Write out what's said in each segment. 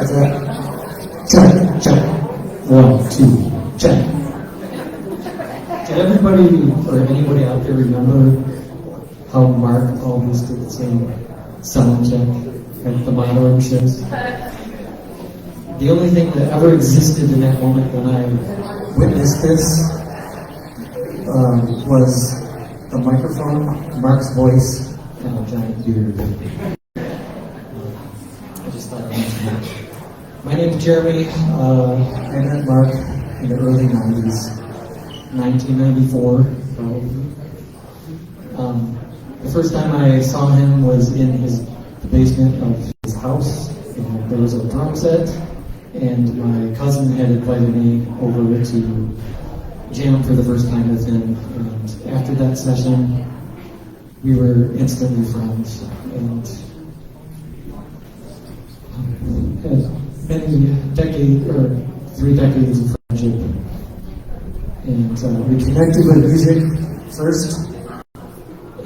What's that? Check, check. 1, 2, check. Did everybody or anybody out there remember how Mark always did the same sound check at the Monterey shows? The only thing that ever existed in that moment when I witnessed this was a microphone, Mark's voice, and a giant beard. I just thought I'd mention that. My name is Jeremy. I met Mark in the early 90s, 1994, probably. The first time I saw him was in the basement of his house. And there was a drum set, and my cousin had invited me over to jam for the first time with him. And after that session, we were instantly friends, and had many decades, or 3 decades of friendship. And we connected with music first,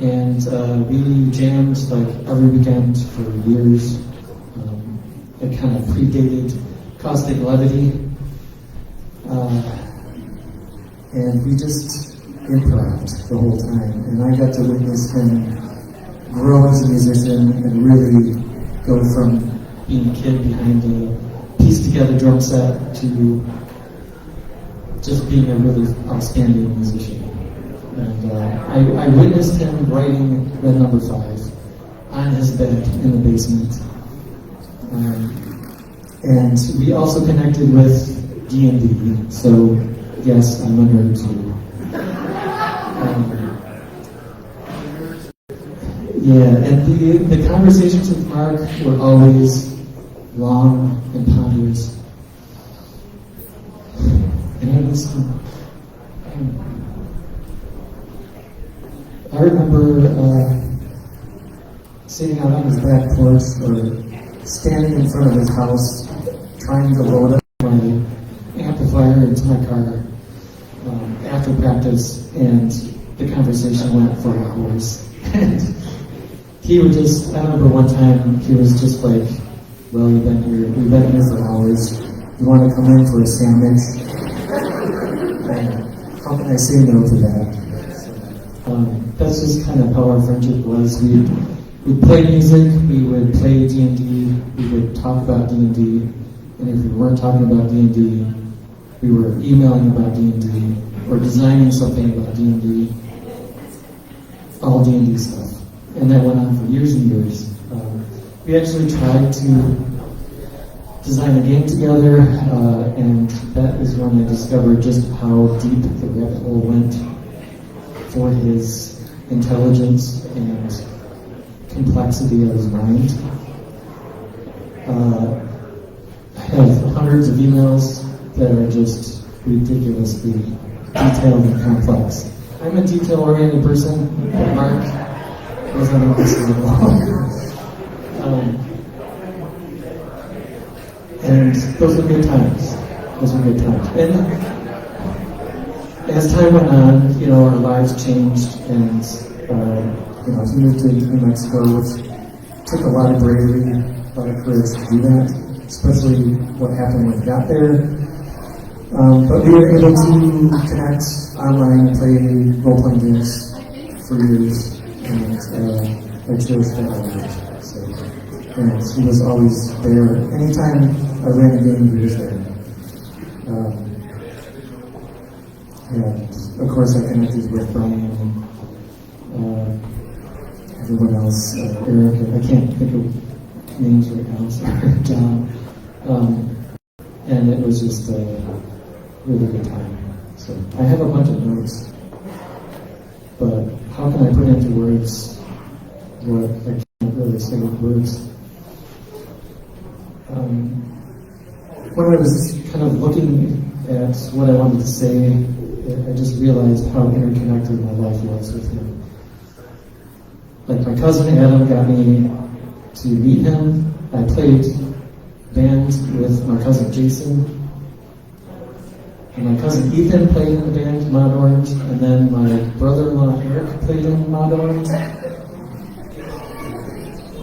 and we jammed like every weekend for years. It kind of predated Caustic Levity, and we just improvised the whole time. And I got to witness him grow as a musician and really go from being a kid behind a pieced together drum set to just being a really outstanding musician. And I witnessed him writing Red Number 5 on his bed in the basement. And we also connected with D&D, so yes, I'm a nerd too. And the conversations with Mark were always long and ponderous. I remember sitting out on his back porch or standing in front of his house trying to load up my amplifier into my car after practice, and the conversation went for hours. And he would just, I remember one time he was just like, well, we've been here for hours. You want to come in for a sandwich? How can I say no to that? That's just kind of how our friendship was. We'd play music, we would play D&D, we would talk about D&D, and if we weren't talking about D&D, we were emailing about D&D, or designing something about D&D, all D&D stuff. And that went on for years and years. We actually tried to design a game together, and that is when I discovered just how deep the rabbit hole went for his intelligence and complexity of his mind. I have hundreds of emails that are just ridiculously detailed and complex. I'm a detail-oriented person, but Mark wasn't on this level. And those were good times. And as time went on, our lives changed, and he moved to New Mexico, which took a lot of bravery, a lot of courage to do that, especially what happened when he got there. But we were able to connect online and play role-playing games for years, and I chose that language. So, and he was always there. Anytime I ran a game, he was there. And of course, I connected with Brian and everyone else, Eric. I can't think of names right now. Sorry, John. And it was just a really good time. So I have a bunch of notes, but how can I put into words what I can't really say with words? When I was kind of looking at what I wanted to say, I just realized how interconnected my life was with him. Like, my cousin Adam got me to meet him. I played band with my cousin Jason. And my cousin Ethan played in the band Mod Orange. And then my brother-in-law Eric played in Mod Orange.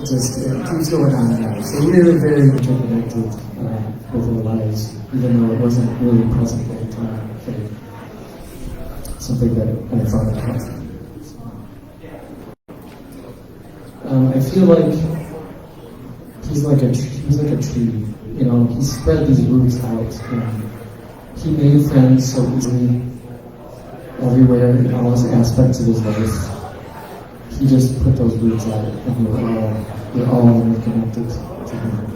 It keeps going on now. So we are very interconnected. with our lives, even though it wasn't really present at the time. Something that I thought about. I feel like he's like a tree. You know, he spread these roots out, and he made friends so easily everywhere in all aspects of his life. He just put those roots out, and we're all interconnected to him.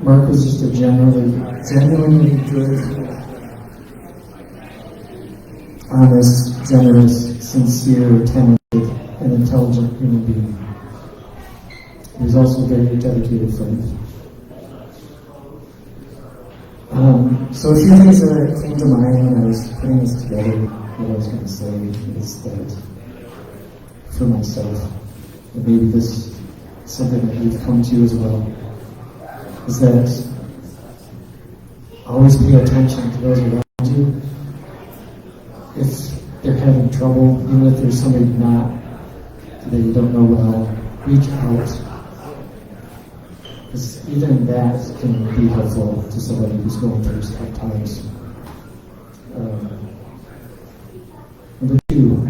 Mark was just a genuinely good, honest, generous, sincere, talented, and intelligent human being. He was also a very dedicated friend. So a few things that came to mind when I was putting this together, what I was going to say is that for myself, and maybe this is something that you've come to as well, is that always pay attention to those around you. If they're having trouble, even if there's somebody that you don't know well, reach out. Because even that can be helpful to somebody who's going through tough times. Number 2,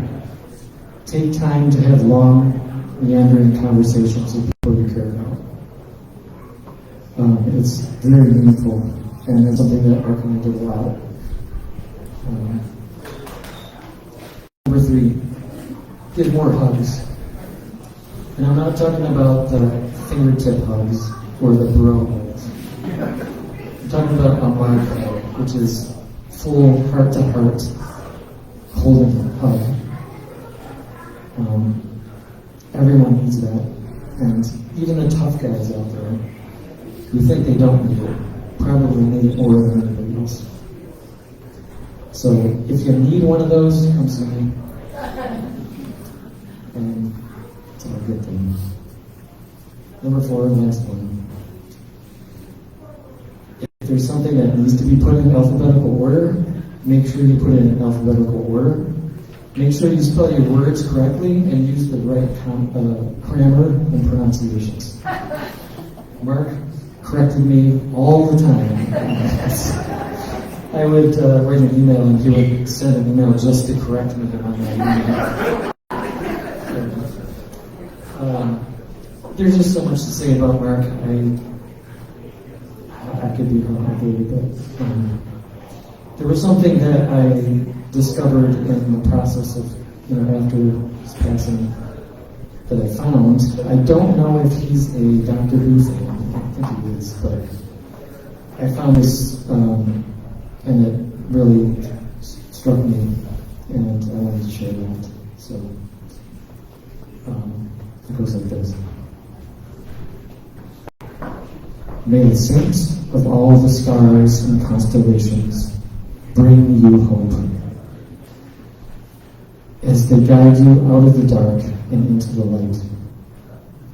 take time to have long, meandering conversations with people you care about. It's very meaningful, and it's something that our community did a lot. Number 3, get more hugs. And I'm not talking about the fingertip hugs or the bro hugs. I'm talking about a Mark hug, which is full heart-to-heart holding hug. Everyone needs that, and even the tough guys out there who think they don't need it probably need it more than anybody else. So if you need one of those, come see me. And it's all a good thing. Number 4, and last one. If there's something that needs to be put in alphabetical order, make sure you put it in alphabetical order. Make sure you spell your words correctly and use the right grammar and pronunciations. Mark corrected me all the time. I would write an email and he would send an email just to correct me on that email. There's just so much to say about Mark. I could be wrong, but there was something that I discovered in the process of, after his passing, that I found. I don't know if he's a Doctor Who fan. I don't think he is, but I found this, and it really struck me, and I wanted to share that. So it goes like this. May the saints of all the stars and constellations bring you hope as they guide you out of the dark and into the light,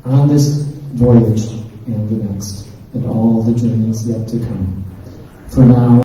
on this voyage and the next, and all the journeys yet to come. For now,